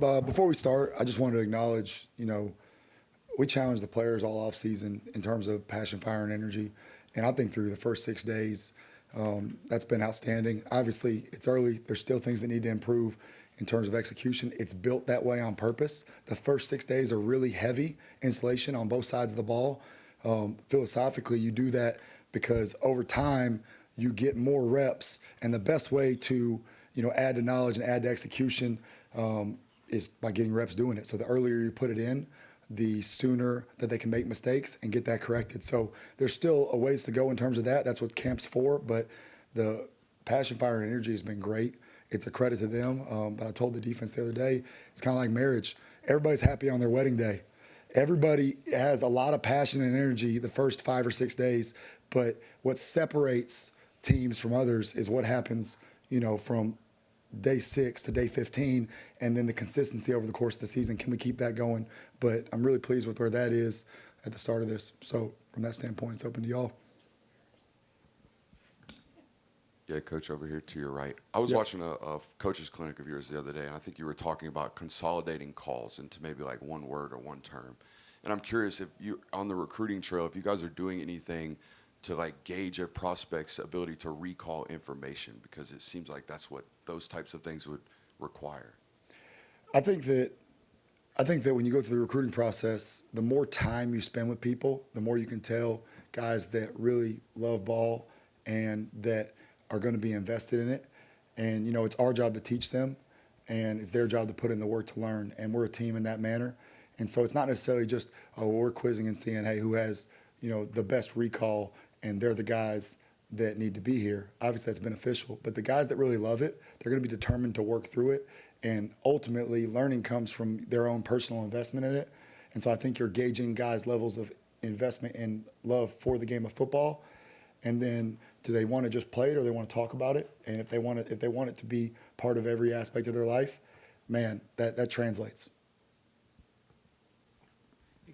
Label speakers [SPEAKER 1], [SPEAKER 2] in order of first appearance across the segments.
[SPEAKER 1] Before we start, I just wanted to acknowledge, we challenged the players all off season in terms of passion, fire, and energy. And I think through the first 6 days, that's been outstanding. Obviously, it's early. There's still things that need to improve in terms of execution. It's built that way on purpose. The first 6 days are really heavy insulation on both sides of the ball. Philosophically, you do that because over time, you get more reps. And the best way to, add to knowledge and add to execution is by getting reps doing it. So the earlier you put it in, the sooner that they can make mistakes and get that corrected. So there's still a ways to go in terms of that. That's what camp's for. But the passion, fire, and energy has been great. It's a credit to them. But I told the defense the other day, it's kind of like marriage. Everybody's happy on their wedding day. Everybody has a lot of passion and energy the first 5 or 6 days. But what separates teams from others is what happens, from day 6 to day 15, and then the consistency over the course of the season. Can we keep that going? But I'm really pleased with where that is at the start of this. So from that standpoint, it's open to y'all.
[SPEAKER 2] Yeah, Coach, over here to your right. I was watching a coach's clinic of yours the other day, and I think you were talking about consolidating calls into maybe like one word or one term. And I'm curious if you, on the recruiting trail, if you guys are doing anything to like gauge a prospect's ability to recall information, because it seems like that's what those types of things would require.
[SPEAKER 1] I think that when you go through the recruiting process, the more time you spend with people, the more you can tell guys that really love ball and that are going to be invested in it. And, it's our job to teach them, and it's their job to put in the work to learn. And we're a team in that manner. And so it's not necessarily just, we're quizzing and seeing, hey, who has, the best recall, and they're the guys that need to be here. Obviously, that's beneficial. But the guys that really love it, they're going to be determined to work through it. And ultimately, learning comes from their own personal investment in it. And so I think you're gauging guys' levels of investment and love for the game of football. And then, do they want to just play it, or they want to talk about it? And if they want it to be part of every aspect of their life, man, that translates.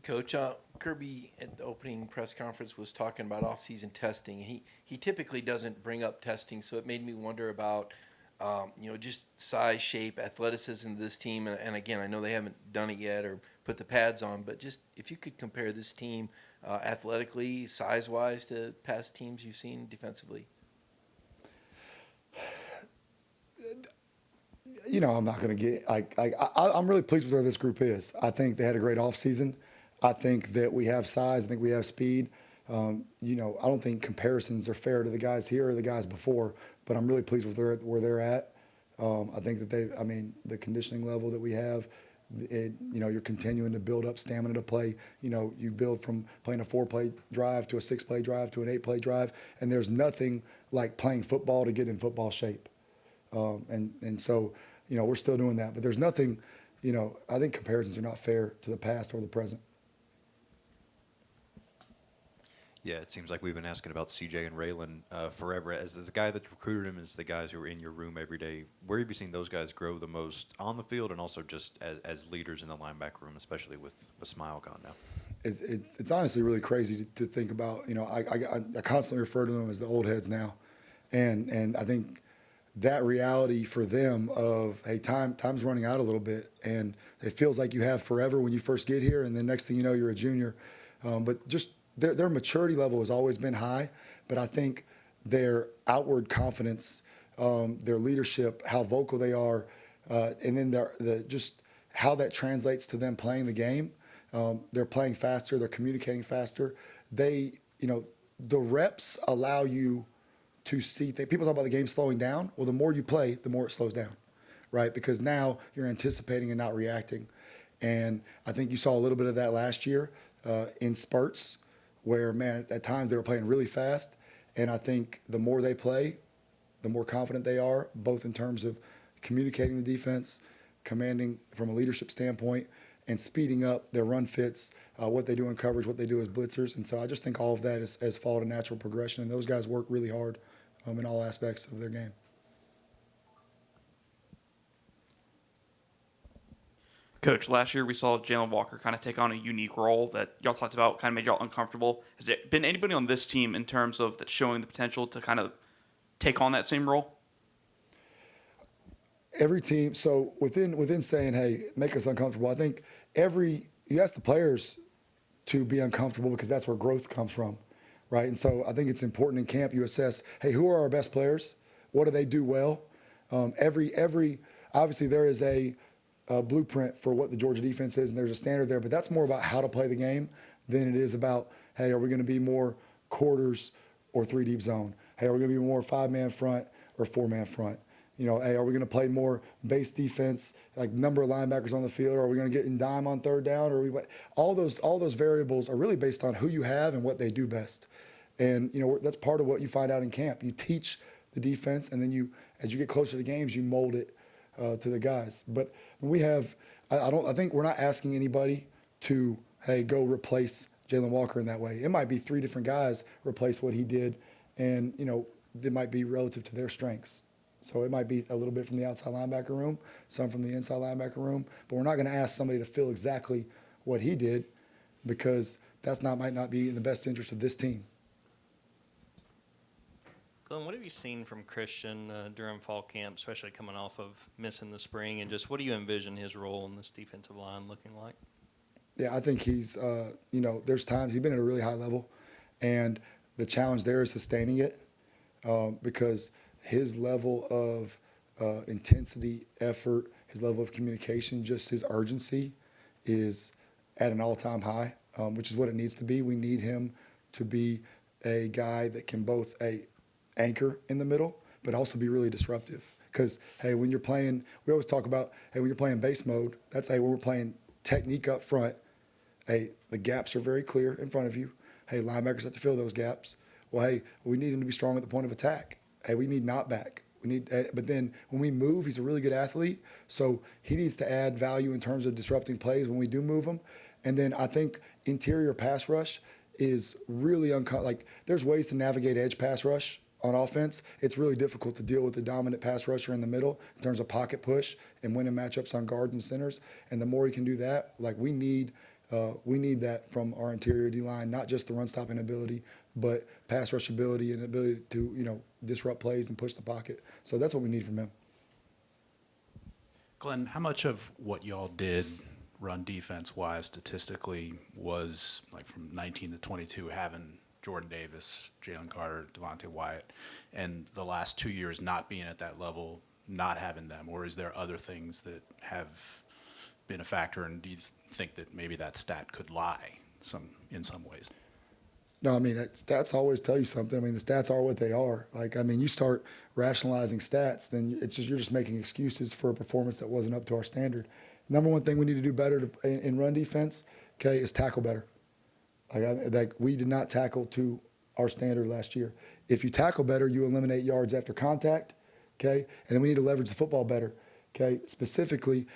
[SPEAKER 3] Coach, Kirby at the opening press conference was talking about off-season testing. He typically doesn't bring up testing, so it made me wonder about just size, shape, athleticism of this team. And again, I know they haven't done it yet or put the pads on, but just if you could compare this team athletically, size-wise to past teams you've seen defensively.
[SPEAKER 1] I'm not going to get I'm really pleased with where this group is. I think they had a great offseason. I think that we have size. I think we have speed. I don't think comparisons are fair to the guys here or the guys before, but I'm really pleased with where they're at. I think that the conditioning level that we have, you're continuing to build up stamina to play. You build from playing a 4-play drive to a 6-play drive to an 8-play drive, and there's nothing like playing football to get in football shape. So, we're still doing that, but there's nothing, I think comparisons are not fair to the past or the present.
[SPEAKER 4] Yeah, it seems like we've been asking about CJ and Raylan forever. As the guy that recruited him, as the guys who are in your room every day, where have you seen those guys grow the most on the field, and also just as leaders in the linebacker room, especially with a Smile gone now?
[SPEAKER 1] It's honestly really crazy to think about. I constantly refer to them as the old heads now, and I think that reality for them of, hey, time's running out a little bit, and it feels like you have forever when you first get here, and then next thing you know, you're a junior. But just their maturity level has always been high, but I think their outward confidence, their leadership, how vocal they are, and then just how that translates to them playing the game. They're playing faster. They're communicating faster. The reps allow you to see things. People talk about the game slowing down. Well, the more you play, the more it slows down, right? Because now you're anticipating and not reacting. And I think you saw a little bit of that last year in spurts where, man, at times they were playing really fast. And I think the more they play, the more confident they are, both in terms of communicating the defense, commanding from a leadership standpoint, and speeding up their run fits, what they do in coverage, what they do as blitzers. And so I just think all of that has followed a natural progression. And those guys work really hard in all aspects of their game.
[SPEAKER 5] Coach, last year we saw Jalen Walker kind of take on a unique role that y'all talked about, kind of made y'all uncomfortable. Has there been anybody on this team in terms of that showing the potential to kind of take on that same role?
[SPEAKER 1] every team. So within saying, hey, make us uncomfortable, I think you ask the players to be uncomfortable because that's where growth comes from, right? And so I think it's important in camp you assess, hey, who are our best players? What do they do well? Every obviously there is a blueprint for what the Georgia defense is, and there's a standard there, but that's more about how to play the game than it is about, hey, are we going to be more quarters or three deep zone? Hey, are we going to be more 5-man front or 4-man front? You know, hey, are we going to play more base defense, like number of linebackers on the field? Or are we going to get in dime on third down? Or all those variables are really based on who you have and what they do best. And you know, that's part of what you find out in camp. You teach the defense, and then as you get closer to games, you mold it to the guys. But we have, I think we're not asking anybody to, hey, go replace Jalen Walker in that way. It might be 3 different guys replace what he did, and you know, it might be relative to their strengths. So it might be a little bit from the outside linebacker room, some from the inside linebacker room, but we're not going to ask somebody to fill exactly what he did because might not be in the best interest of this team.
[SPEAKER 6] Glenn, what have you seen from Christian during fall camp, especially coming off of missing the spring, and just what do you envision his role in this defensive line looking like?
[SPEAKER 1] Yeah, I think he's, there's times he's been at a really high level, and the challenge there is sustaining it because his level of intensity, effort, his level of communication, just his urgency is at an all-time high, which is what it needs to be. We need him to be a guy that can both anchor in the middle, but also be really disruptive. Because, hey, when you're playing, we always talk about, hey, when you're playing base mode, that's, hey, when we're playing technique up front, hey, the gaps are very clear in front of you. Hey, linebackers have to fill those gaps. Well, hey, we need him to be strong at the point of attack. Hey, we need knockback. But then when we move, he's a really good athlete, so he needs to add value in terms of disrupting plays when we do move him. And then I think interior pass rush is really like there's ways to navigate edge pass rush on offense. It's really difficult to deal with the dominant pass rusher in the middle in terms of pocket push and winning matchups on guards and centers. And the more he can do that, like we need that from our interior D-line, not just the run-stopping ability, but pass rush ability and ability to, disrupt plays and push the pocket. So that's what we need from him.
[SPEAKER 7] Glenn, how much of what y'all did run defense-wise statistically was, like, from 19 to 22, having Jordan Davis, Jalen Carter, Devontae Wyatt, and the last 2 years not being at that level, not having them? Or is there other things that have been a factor, and do you think that maybe that stat could lie in some ways?
[SPEAKER 1] No, I mean, stats always tell you something. I mean, the stats are what they are. Like, I mean, you start rationalizing stats, then you're just making excuses for a performance that wasn't up to our standard. Number one thing we need to do better in run defense, okay, is tackle better. Like we did not tackle to our standard last year. If you tackle better, you eliminate yards after contact, okay? And then we need to leverage the football better, okay? Specifically,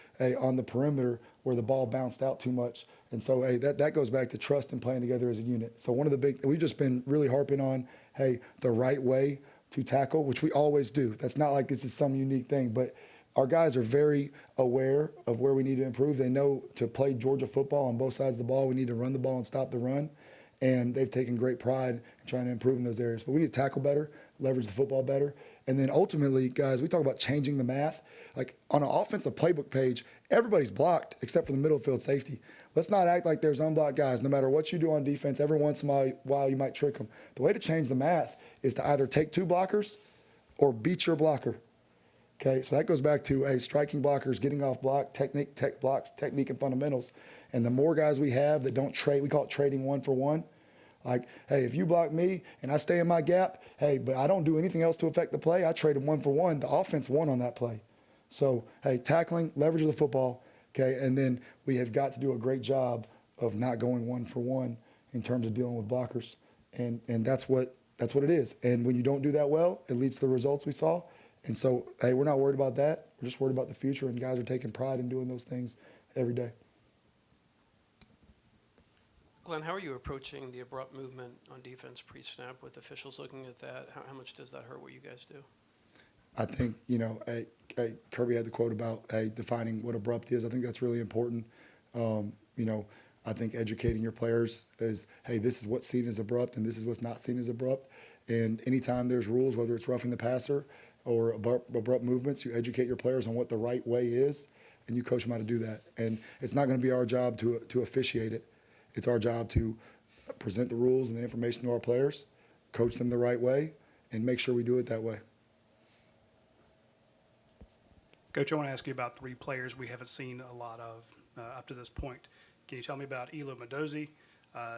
[SPEAKER 1] on the perimeter where the ball bounced out too much. And so, that goes back to trust and playing together as a unit. So one of the we've just been really harping on, the right way to tackle, which we always do. That's not like this is some unique thing, but our guys are very aware of where we need to improve. They know to play Georgia football on both sides of the ball, we need to run the ball and stop the run. And they've taken great pride in trying to improve in those areas. But we need to tackle better, leverage the football better. And then ultimately, guys, we talk about changing the math. Like on an offensive playbook page, everybody's blocked except for the middle field safety. Let's not act like there's unblocked guys. No matter what you do on defense, every once in a while you might trick them. The way to change the math is to either take 2 blockers or beat your blocker. Okay, so that goes back to striking blockers, getting off block, technique and fundamentals. And the more guys we have that don't trade, we call it trading 1 for 1. Like, hey, if you block me and I stay in my gap, but I don't do anything else to affect the play, I traded 1 for 1. The offense won on that play. So, tackling, leverage of the football, okay, and then we have got to do a great job of not going 1 for 1 in terms of dealing with blockers, and that's what it is. And when you don't do that well, it leads to the results we saw. And so, we're not worried about that. We're just worried about the future, and guys are taking pride in doing those things every day.
[SPEAKER 8] Glenn, how are you approaching the abrupt movement on defense pre-snap with officials looking at that? How much does that hurt what you guys do?
[SPEAKER 1] I think, Kirby had the quote about, defining what abrupt is. I think that's really important. I think educating your players is, this is what's seen as abrupt and this is what's not seen as abrupt. And anytime there's rules, whether it's roughing the passer, or abrupt movements. You educate your players on what the right way is, and you coach them how to do that. And it's not going to be our job to officiate it. It's our job to present the rules and the information to our players, coach them the right way, and make sure we do it that way.
[SPEAKER 9] Coach, I want to ask you about three players we haven't seen a lot of up to this point. Can you tell me about Elo Mendoza,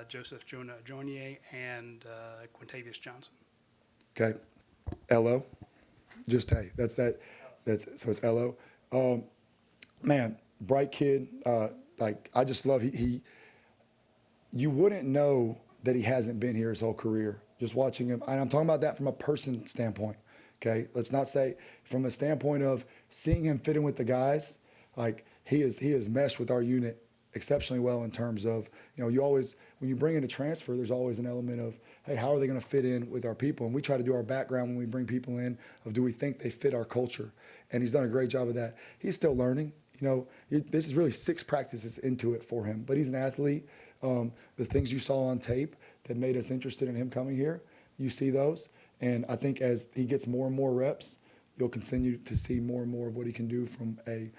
[SPEAKER 9] Joseph Jonah-Jonier, and Quintavious Johnson?
[SPEAKER 1] Okay, LO, just hey, that's so it's LO. Man, bright kid. Like I just love he. You wouldn't know that he hasn't been here his whole career. Just watching him, and I'm talking about that from a person standpoint. Okay, let's not say from a standpoint of seeing him fit in with the guys. Like he has meshed with our unit exceptionally well in terms of, you always, when you bring in a transfer, there's always an element of, hey, how are they going to fit in with our people? And we try to do our background when we bring people in of, do we think they fit our culture? And he's done a great job of that. He's still learning. This is really 6 practices into it for him, but he's an athlete. The things you saw on tape that made us interested in him coming here, you see those. And I think as he gets more and more reps, you'll continue to see more and more of what he can do from a,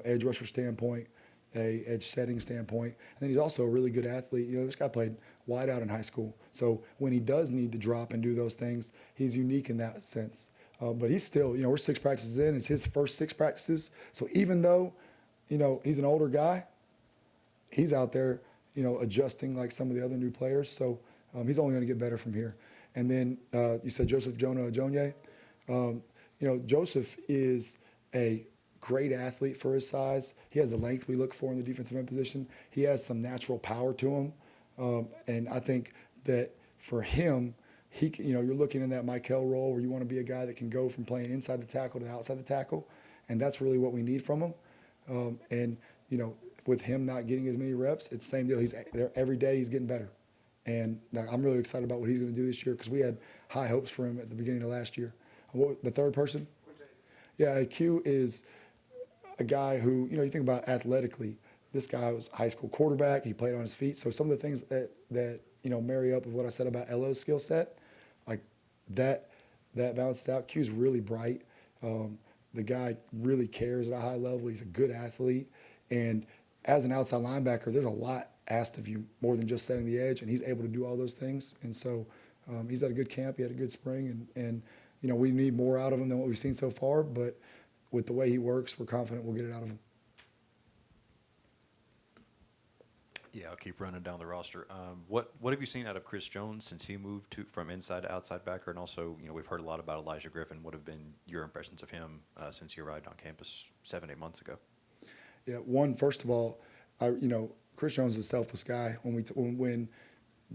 [SPEAKER 1] edge rusher standpoint, a edge setting standpoint. And then he's also a really good athlete. This guy played wide out in high school. So when he does need to drop and do those things, he's unique in that sense. But he's still, we're 6 practices in. It's his first 6 practices. So even though, he's an older guy, he's out there, adjusting like some of the other new players. So he's only going to get better from here. And then you said Joseph Jonah-Jonier. Joseph is a great athlete for his size. He has the length we look for in the defensive end position. He has some natural power to him. And I think that for him, you're looking in that Michael role where you want to be a guy that can go from playing inside the tackle to outside the tackle. And that's really what we need from him. With him not getting as many reps, it's the same deal. He's there every day. He's getting better. And I'm really excited about what he's going to do this year because we had high hopes for him at the beginning of last year. The third person? Yeah, Q is a guy who, you think about athletically. This guy was a high school quarterback. He played on his feet. So some of the things that marry up with what I said about Elo's skill set, like that balanced out. Q's really bright. The guy really cares at a high level. He's a good athlete. And as an outside linebacker, there's a lot asked of you more than just setting the edge, and he's able to do all those things. And so he's had a good camp. He had a good spring, and we need more out of him than what we've seen so far. But with the way he works, we're confident we'll get it out of him.
[SPEAKER 4] Yeah, I'll keep running down the roster. What have you seen out of Chris Jones since he moved from inside to outside backer? And also, we've heard a lot about Elijah Griffin. What have been your impressions of him since he arrived on campus 7-8 months ago?
[SPEAKER 1] Yeah, first of all, Chris Jones is a selfless guy. When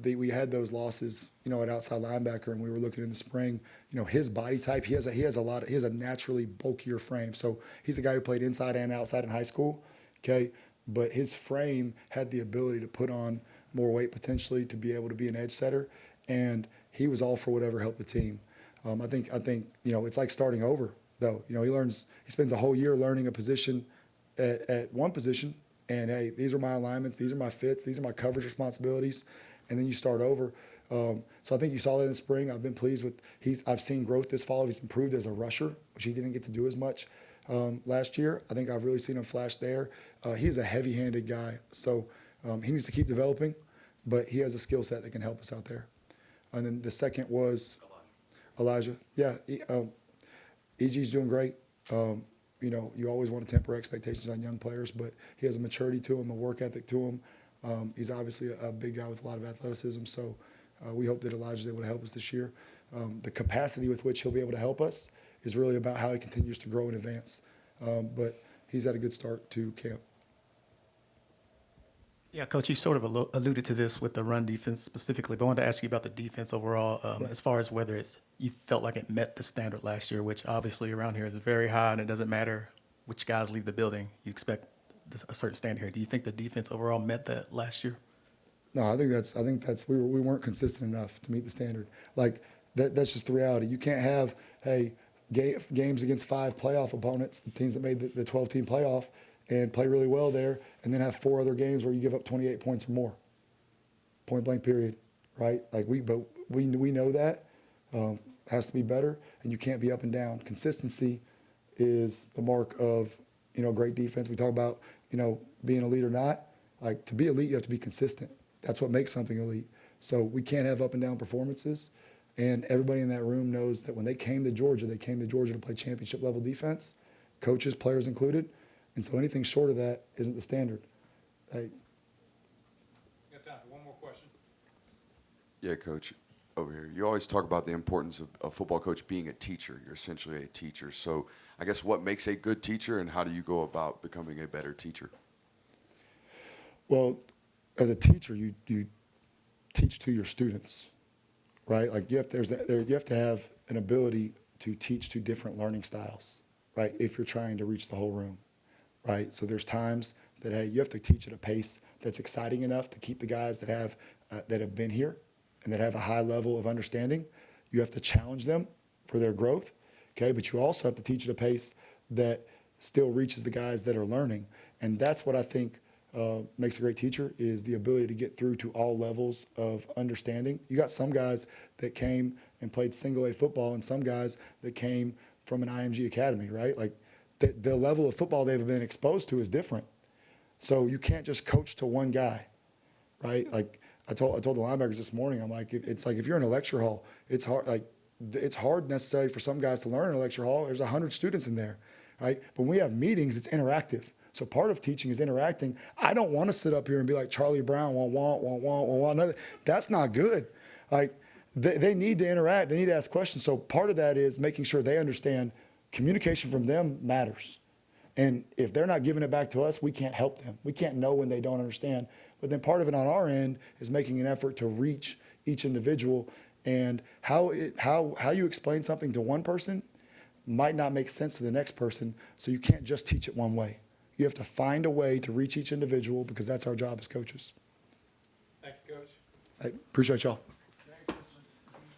[SPEAKER 1] we had those losses, at outside linebacker, and we were looking in the spring, his body type, he has a naturally bulkier frame. So he's a guy who played inside and outside in high school, okay? But his frame had the ability to put on more weight potentially to be able to be an edge setter, and he was all for whatever helped the team. I think it's like starting over though. He spends a whole year learning a position at one position, and hey, these are my alignments, these are my fits, these are my coverage responsibilities, and then you start over. So I think you saw that in the spring. I've been pleased with I've seen growth this fall. He's improved as a rusher, which he didn't get to do as much last year. I think I've really seen him flash there. He's a heavy-handed guy, so he needs to keep developing, but he has a skill set that can help us out there. And then the second was Elijah. Yeah, EG's doing great. You always want to temper expectations on young players, but he has a maturity to him, a work ethic to him. He's obviously a big guy with a lot of athleticism, so we hope that Elijah's able to help us this year. The capacity with which he'll be able to help us is really about how he continues to grow and advance. But he's had a good start to camp.
[SPEAKER 10] Yeah, Coach, you sort of alluded to this with the run defense specifically, but I wanted to ask you about the defense overall, as far as whether you felt like it met the standard last year, which obviously around here is very high, and it doesn't matter which guys leave the building. You expect a certain standard here. Do you think the defense overall met that last year?
[SPEAKER 1] No, I think that's we weren't consistent enough to meet the standard. Like that's just the reality. You can't have games against 5 playoff opponents, the teams that made the 12-team playoff, and play really well there, and then have 4 other games where you give up 28 points or more. Point blank period, right? Like we know that. has to be better, and you can't be up and down. Consistency is the mark of, great defense. We talk about, being elite or not. Like, to be elite, you have to be consistent. That's what makes something elite. So we can't have up and down performances. And everybody in that room knows that when they came to Georgia to play championship level defense, coaches, players included. And so anything short of that isn't the standard. Like,
[SPEAKER 11] Got time for one more question.
[SPEAKER 2] Yeah, Coach, over here. You always talk about the importance of a football coach being a teacher. You're essentially a teacher. So I guess what makes a good teacher, and how do you go about becoming a better teacher?
[SPEAKER 1] well, as a teacher, you teach to your students, right? Like you have to have an ability to teach to different learning styles, right? If you're trying to reach the whole room, right? So there's times that, hey, you have to teach at a pace that's exciting enough to keep the guys that have been here and that have a high level of understanding. You have to challenge them for their growth, okay? But you also have to teach at a pace that still reaches the guys that are learning. And that's what I think makes a great teacher, is the ability to get through to all levels of understanding. You got some guys that came and played single A football and some guys that came from an IMG academy, right? Like the level of football they've been exposed to is different. So you can't just coach to one guy, right? Like I told the linebackers this morning, I'm like, it's like if you're in a lecture hall, it's hard. Like it's hard necessarily for some guys to learn in a lecture hall. There's 100 students in there, right? But when we have meetings, it's interactive. So part of teaching is interacting. I don't want to sit up here and be like Charlie Brown, wah. That's not good. Like they need to interact. They need to ask questions. So part of that is making sure they understand communication from them matters. And if they're not giving it back to us, we can't help them. We can't know when they don't understand. But then part of it on our end is making an effort to reach each individual. And how you explain something to one person might not make sense to the next person. So you can't just teach it one way. You have to find a way to reach each individual, because that's our job as coaches.
[SPEAKER 11] Thank you, Coach.
[SPEAKER 1] I appreciate y'all.